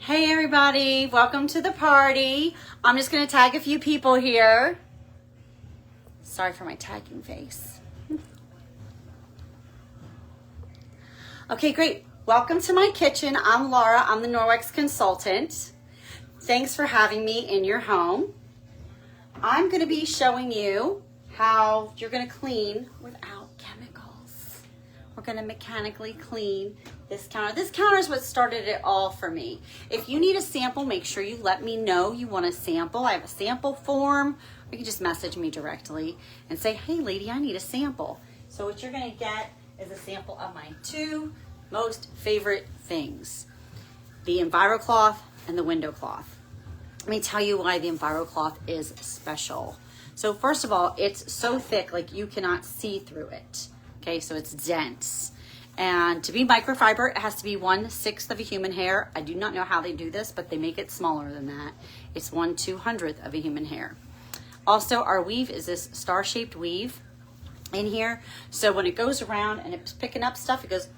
Hey everybody, welcome to the party. I'm just gonna tag a few people here. Sorry for my tagging face. Okay, great. Welcome to my kitchen. I'm Laura, I'm the Norwex consultant. Thanks for having me in your home. I'm gonna be showing you how you're gonna clean without chemicals. We're gonna mechanically clean this counter. This counter is what started it all for me. If you need a sample, make sure you let me know you want a sample. I have a sample form. You can just message me directly and say, hey lady, I need a sample. So what you're gonna get is a sample of my two most favorite things, the EnviroCloth and the window cloth. Let me tell you why the EnviroCloth is special. So first of all, it's so thick, like you cannot see through it. Okay, so it's dense. And to be microfiber, it has to be 1/6 of a human hair. I do not know how they do this, but they make it smaller than that. It's 1/200th of a human hair. Also, our weave is this star-shaped weave in here. So when it goes around and it's picking up stuff, it goes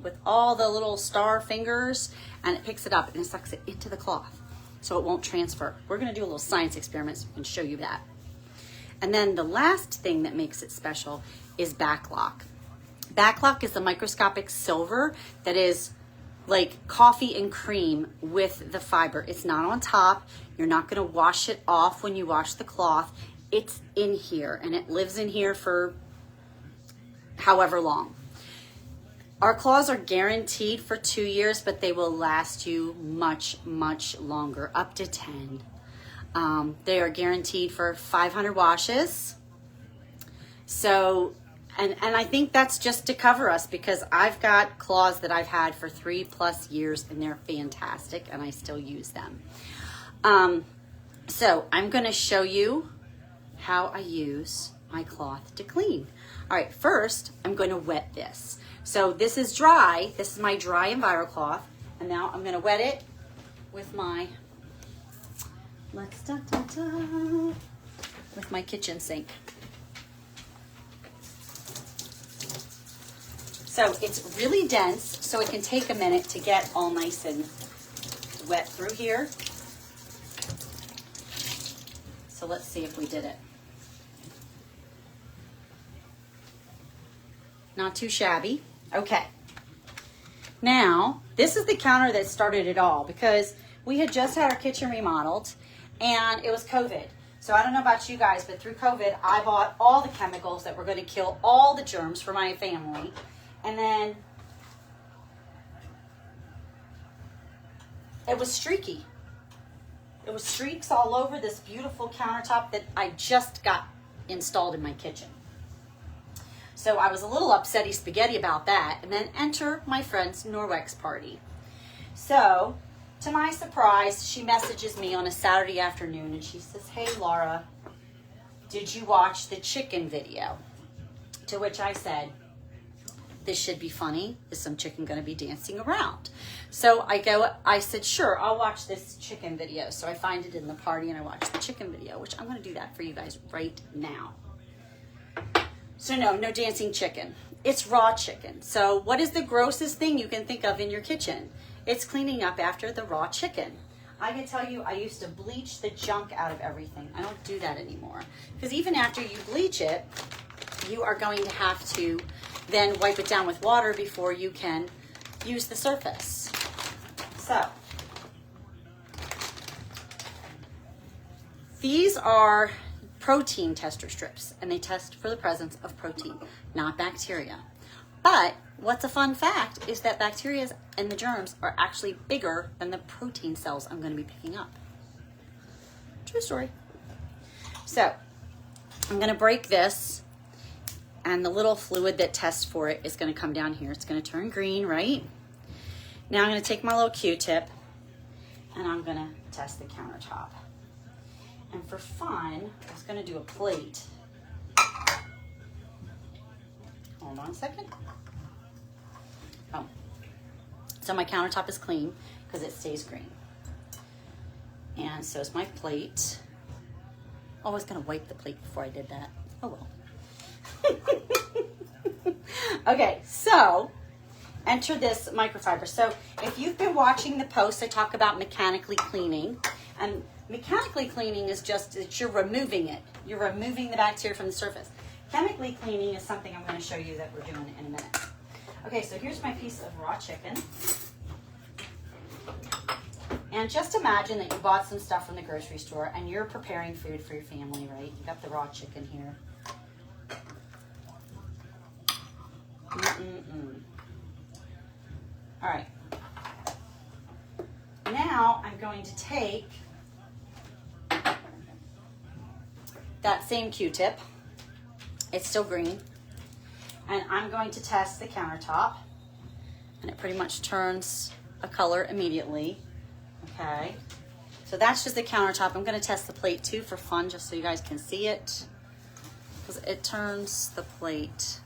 with all the little star fingers and it picks it up and it sucks it into the cloth so it won't transfer. We're gonna do a little science experiment so we can show you that. And then the last thing that makes it special is backlock. Backlock is the microscopic silver that is like coffee and cream with the fiber. It's not on top. You're not gonna wash it off when you wash the cloth. It's in here and it lives in here for however long. Our cloths are guaranteed for 2 years, but they will last you much, much longer, up to 10. They are guaranteed for 500 washes. So, and I think that's just to cover us because I've got cloths that I've had for 3+ years and they're fantastic and I still use them. So I'm gonna show you how I use my cloth to clean. All right, first I'm gonna wet this. So this is dry, this is my dry EnviroCloth, and now I'm gonna wet it with my, with my kitchen sink. So it's really dense, so it can take a minute to get all nice and wet through here. So let's see if we did it. Not too shabby. Okay. Now, this is the counter that started it all because we had just had our kitchen remodeled and it was COVID. So I don't know about you guys, but through COVID, I bought all the chemicals that were going to kill all the germs for my family. And then it was streaky. It was streaks all over this beautiful countertop that I just got installed in my kitchen. So I was a little upsetty spaghetti about that. And then enter my friend's Norwex party. So to my surprise, she messages me on a Saturday afternoon and she says, hey Laura, did you watch the chicken video? To which I said, this should be funny. Is some chicken gonna be dancing around? So I said, sure, I'll watch this chicken video. So I find it in the party and I watch the chicken video, which I'm gonna do that for you guys right now. So no dancing chicken. It's raw chicken. So what is the grossest thing you can think of in your kitchen? It's cleaning up after the raw chicken. I can tell you, I used to bleach the junk out of everything. I don't do that anymore. Because even after you bleach it, you are going to have to then wipe it down with water before you can use the surface. So, these are protein tester strips, and they test for the presence of protein, not bacteria. But what's a fun fact is that bacteria and the germs are actually bigger than the protein cells I'm going to be picking up. True story. So, I'm going to break this. And the little fluid that tests for it is going to come down here. It's going to turn green, right? Now I'm going to take my little Q-tip and I'm going to test the countertop. And for fun, I was going to do a plate. Hold on a second. Oh. So my countertop is clean because it stays green. And so is my plate. Oh, I was going to wipe the plate before I did that. Oh well. Okay, so enter this microfiber. So if you've been watching the posts, I talk about mechanically cleaning. And mechanically cleaning is just that you're removing it. You're removing the bacteria from the surface. Chemically cleaning is something I'm going to show you that we're doing in a minute. Okay, so here's my piece of raw chicken. And just imagine that you bought some stuff from the grocery store and you're preparing food for your family, right? You got the raw chicken here. All right. Now I'm going to take that same Q-tip. It's still green. And I'm going to test the countertop. And it pretty much turns a color immediately. Okay. So that's just the countertop. I'm going to test the plate too for fun, just so you guys can see it. Because it turns the plate.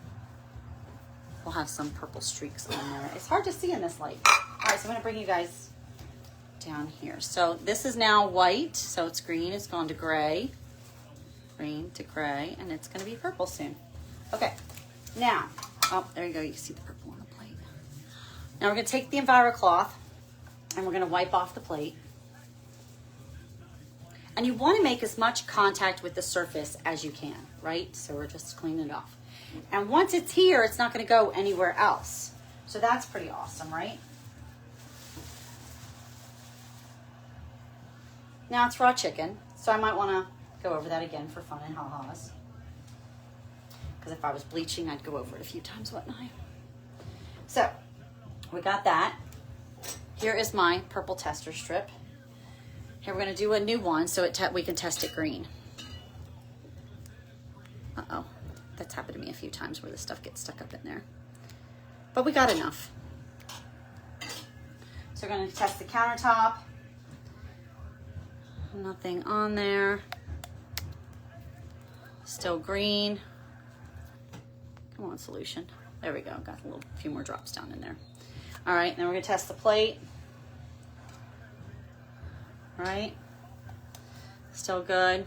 We'll have some purple streaks on there. It's hard to see in this light. All right, so I'm going to bring you guys down here. So this is now white. So it's green. It's gone to gray. Green to gray. And it's going to be purple soon. Okay. Now, oh, there you go. You can see the purple on the plate. Now we're going to take the EnviroCloth and we're going to wipe off the plate. And you want to make as much contact with the surface as you can, right? So we're just cleaning it off. And once it's here, it's not going to go anywhere else. So that's pretty awesome, right? Now it's raw chicken, so I might want to go over that again for fun and ha-has. Because if I was bleaching, I'd go over it a few times, wouldn't I? So, we got that. Here is my purple tester strip. Here we're going to do a new one so we can test it green. Uh-oh. That's happened to me a few times where the stuff gets stuck up in there. But we got enough. So we're going to test the countertop. Nothing on there. Still green. Come on, solution. There we go. Got a few more drops down in there. All right, then we're going to test the plate. All right. Still good.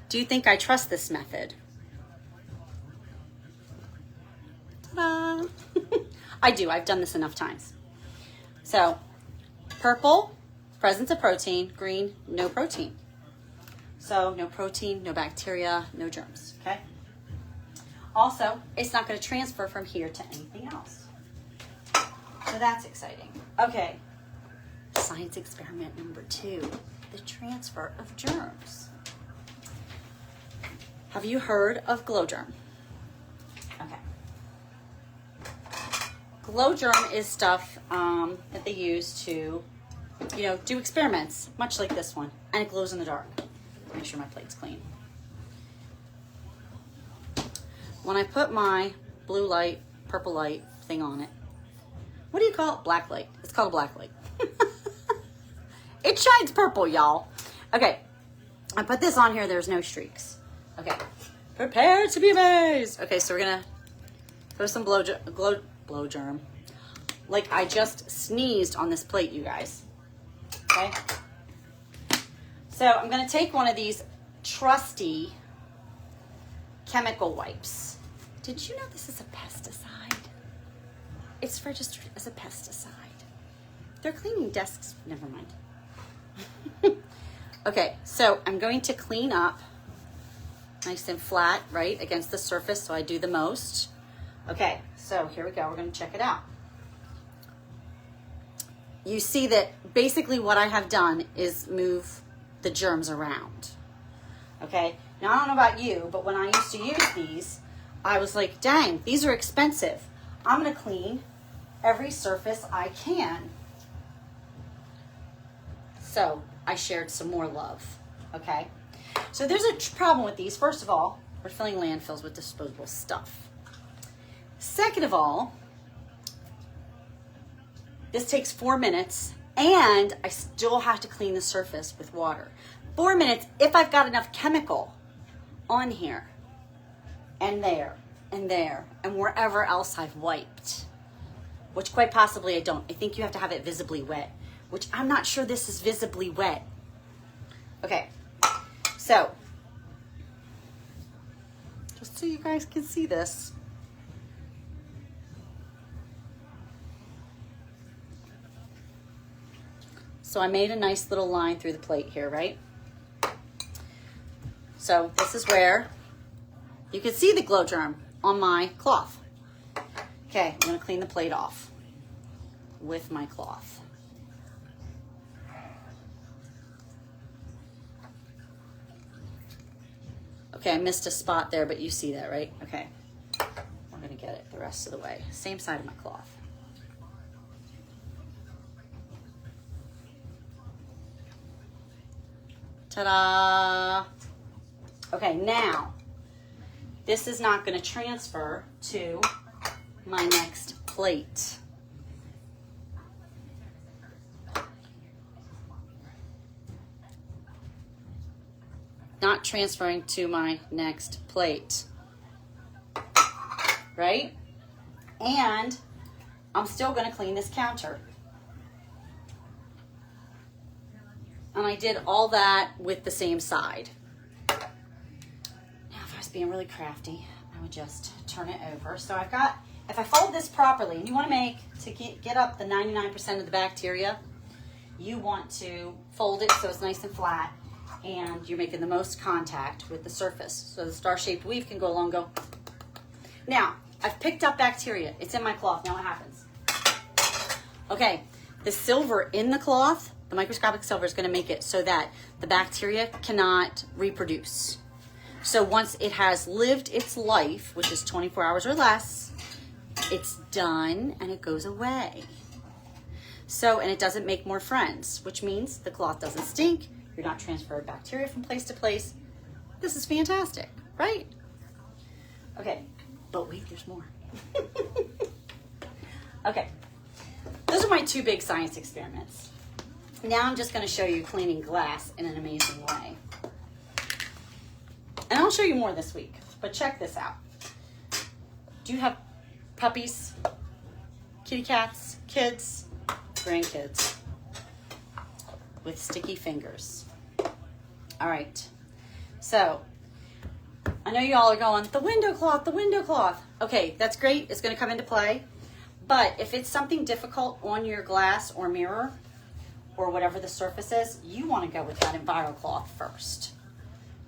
Do you think I trust this method? Ta-da! I do. I've done this enough times. So, purple, presence of protein. Green, no protein. So, no protein, no bacteria, no germs. Okay? Also, it's not going to transfer from here to anything else. So that's exciting. Okay. Science experiment number 2. The transfer of germs. Have you heard of glow germ? Okay. Glow germ is stuff that they use to, do experiments, much like this one. And it glows in the dark. Make sure my plate's clean. When I put my blue light, purple light thing on it, what do you call it? Black light. It's called a black light. It shines purple, y'all. Okay, I put this on here. There's no streaks. Okay, prepare to be amazed. Okay, so we're gonna put some blow germ. Like I just sneezed on this plate, you guys. Okay. So I'm gonna take one of these trusty chemical wipes. Did you know this is a pesticide? It's registered as a pesticide. They're cleaning desks. Never mind. Okay, so I'm going to clean up nice and flat, right, against the surface, so I do the most. Okay, so here we go. We're going to check it out. You see that basically what I have done is move the germs around. Okay, now I don't know about you, but when I used to use these, I was like, dang, these are expensive. I'm going to clean every surface I can. So I shared some more love, okay? So there's a problem with these. First of all, we're filling landfills with disposable stuff. Second of all, this takes 4 minutes and I still have to clean the surface with water. 4 minutes if I've got enough chemical on here and there and there and wherever else I've wiped, which quite possibly I don't. I think you have to have it visibly wet, which I'm not sure this is visibly wet. Okay, so just so you guys can see this. So I made a nice little line through the plate here, right? So this is where you can see the glow germ on my cloth. Okay, I'm gonna clean the plate off with my cloth. Okay, I missed a spot there, but you see that, right? Okay, we're gonna get it the rest of the way. Same side of my cloth. Ta-da! Okay, now, this is not gonna transfer to my next plate. Not transferring to my next plate, right? And I'm still gonna clean this counter. And I did all that with the same side. Now, if I was being really crafty, I would just turn it over. So I've got, if I fold this properly, and you wanna make, to get up the 99% of the bacteria, you want to fold it so it's nice and flat, and you're making the most contact with the surface. So the star-shaped weave can go along, go. Now, I've picked up bacteria. It's in my cloth. Now what happens? Okay, the silver in the cloth, the microscopic silver, is gonna make it so that the bacteria cannot reproduce. So once it has lived its life, which is 24 hours or less, it's done and it goes away. So, and it doesn't make more friends, which means the cloth doesn't stink. You're not transferring bacteria from place to place. This is fantastic, right? Okay, but wait, there's more. Okay, those are my two big science experiments. Now I'm just gonna show you cleaning glass in an amazing way. And I'll show you more this week, but check this out. Do you have puppies, kitty cats, kids, grandkids with sticky fingers? All right, so I know you all are going, the window cloth, the window cloth. Okay, that's great, it's gonna come into play. But if it's something difficult on your glass or mirror, or whatever the surface is, you wanna go with that EnviroCloth first,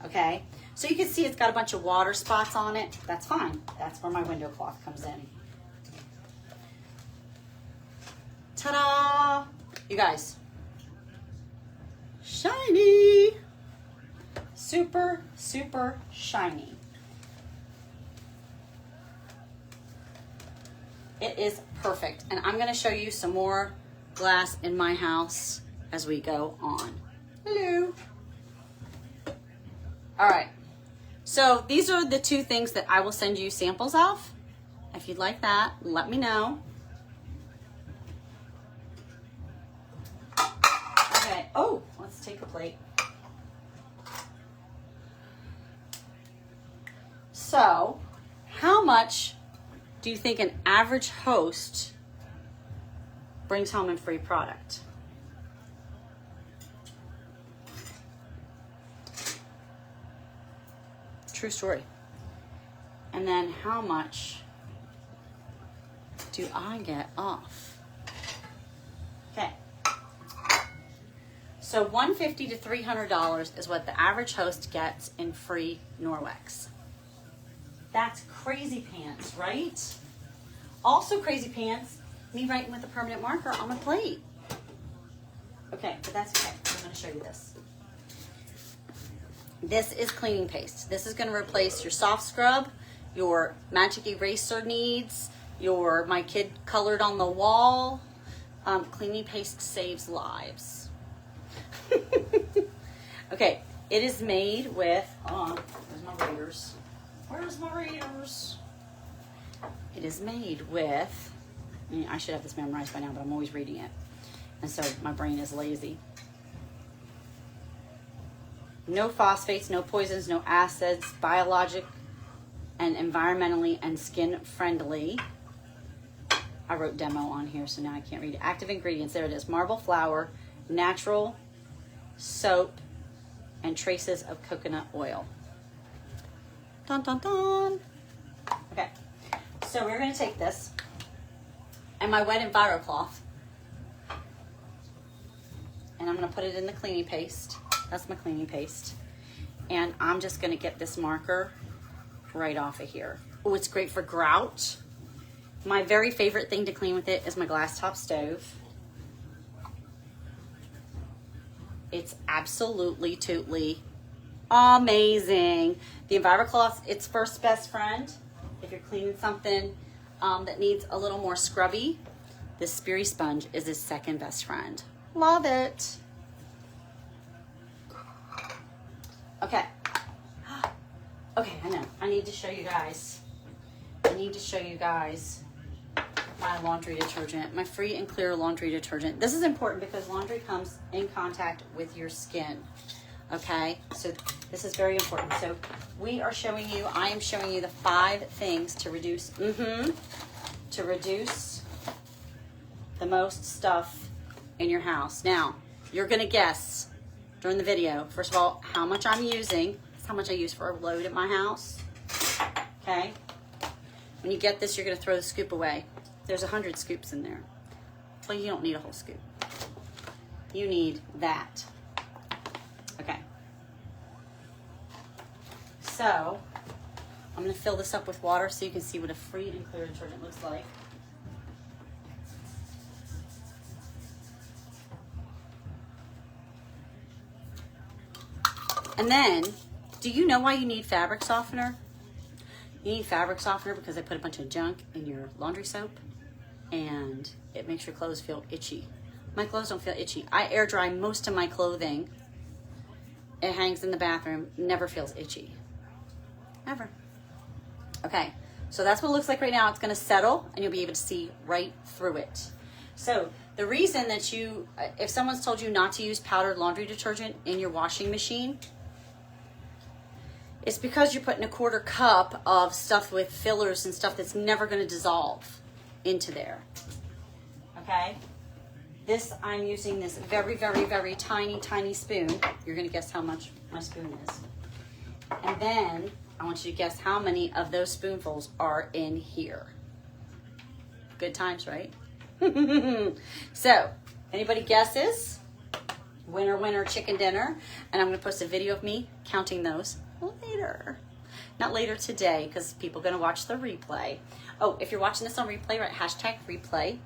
okay? So you can see it's got a bunch of water spots on it. That's fine, that's where my window cloth comes in. Ta-da! You guys, shiny! Super, super shiny. It is perfect. And I'm gonna show you some more glass in my house as we go on. Hello. All right. So these are the two things that I will send you samples of. If you'd like that, let me know. Okay. Oh, let's take a plate. So, how much do you think an average host brings home in free product? True story. And then how much do I get off? Okay. So $150 to $300 is what the average host gets in free Norwex. That's crazy pants, right? Also crazy pants, me writing with a permanent marker on my plate. Okay, but that's okay. I'm gonna show you this. This is cleaning paste. This is gonna replace your soft scrub, your magic eraser needs, your my kid colored on the wall. Cleaning paste saves lives. Okay, it is made with, hold on, where's my readers? Where's my readers? It is made with, I should have this memorized by now, but I'm always reading it. And so my brain is lazy. No phosphates, no poisons, no acids, biologic and environmentally and skin friendly. I wrote demo on here, so now I can't read it. Active ingredients, there it is. Marble flour, natural soap, and traces of coconut oil. Dun, dun, dun. Okay, so we're gonna take this and my wet EnviroCloth, and and I'm gonna put it in the cleaning paste. That's my cleaning paste. And I'm just gonna get this marker right off of here. Oh, it's great for grout. My very favorite thing to clean with it is my glass top stove. It's absolutely totally amazing. The EnviroCloth, it's first best friend. If you're cleaning something that needs a little more scrubby, this Speary sponge is his second best friend. Love it. Okay. Okay, I know. I need to show you guys. My laundry detergent, my free and clear laundry detergent. This is important because laundry comes in contact with your skin. Okay, so this is very important. So I am showing you the 5 things to reduce, to reduce the most stuff in your house. Now, you're gonna guess during the video, first of all, how much I'm using. That's how much I use for a load at my house. Okay, when you get this, you're gonna throw the scoop away. There's 100 scoops in there. Well, you don't need a whole scoop. You need that. Okay. So, I'm gonna fill this up with water so you can see what a free and clear detergent looks like. And then, do you know why you need fabric softener? You need fabric softener because I put a bunch of junk in your laundry soap and it makes your clothes feel itchy. My clothes don't feel itchy. I air dry most of my clothing. It hangs in the bathroom, never feels itchy. Ever. Okay, so that's what it looks like right now. It's gonna settle and you'll be able to see right through it. So the reason that if someone's told you not to use powdered laundry detergent in your washing machine, it's because you're putting a 1/4 cup of stuff with fillers and stuff that's never gonna dissolve into there, okay? I'm using this very, very, very tiny, tiny spoon. You're gonna guess how much my spoon is. And then I want you to guess how many of those spoonfuls are in here. Good times, right? So, anybody guesses? Winner, winner, chicken dinner. And I'm gonna post a video of me counting those later. Not later today, because people are gonna watch the replay. Oh, if you're watching this on replay, write #replay.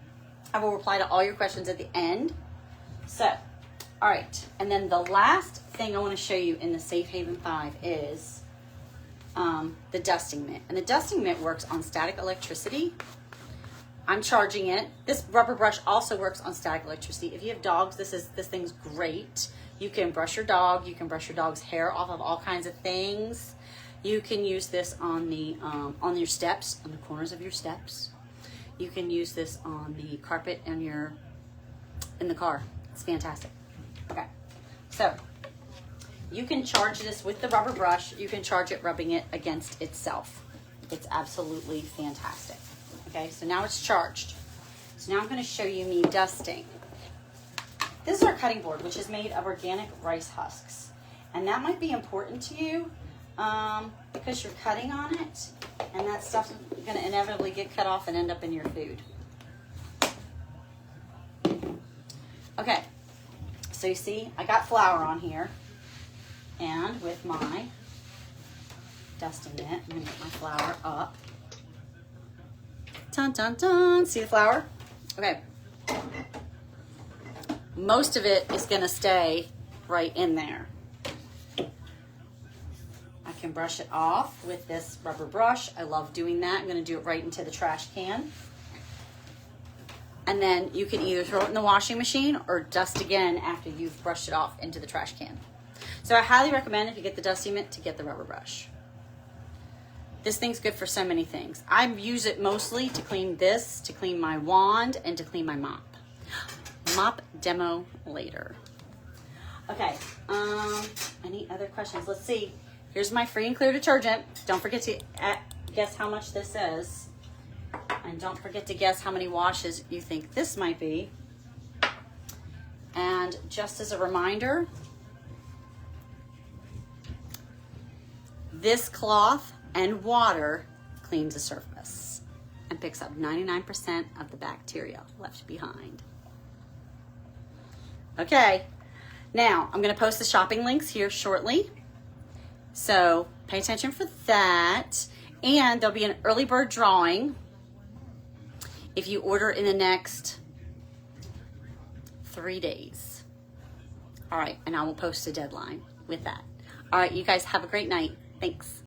I will reply to all your questions at the end. So, all right. And then the last thing I want to show you in the Safe Haven 5 is the dusting mitt. And the dusting mitt works on static electricity. I'm charging it. This rubber brush also works on static electricity. If you have dogs, this thing's great. You can brush your dog. You can brush your dog's hair off of all kinds of things. You can use this on your steps, on the corners of your steps. You can use this on the carpet in the car. It's fantastic. Okay, so you can charge this with the rubber brush. You can charge it rubbing it against itself. It's absolutely fantastic. Okay, so now it's charged. So now I'm going to show you me dusting. This is our cutting board, which is made of organic rice husks. And that might be important to you because you're cutting on it. And that stuff's going to inevitably get cut off and end up in your food. Okay, so you see, I got flour on here. And with my dusting mitt, I'm going to get my flour up. Dun, dun, dun. See the flour? Okay. Most of it is going to stay right in there. I can brush it off with this rubber brush. I love doing that. I'm going to do it right into the trash can. And then you can either throw it in the washing machine or dust again after you've brushed it off into the trash can. So I highly recommend if you get the dusting mitt to get the rubber brush. This thing's good for so many things. I use it mostly to clean this, to clean my wand, and to clean my mop. Mop demo later. Okay, any other questions? Let's see. Here's my free and clear detergent. Don't forget to guess how much this is. And don't forget to guess how many washes you think this might be. And just as a reminder, this cloth and water cleans the surface and picks up 99% of the bacteria left behind. Okay, Now, I'm going to post the shopping links here shortly. So pay attention for that. And there'll be an early bird drawing if you order in the next 3 days. All right, and I will post a deadline with that. All right, you guys have a great night. Thanks.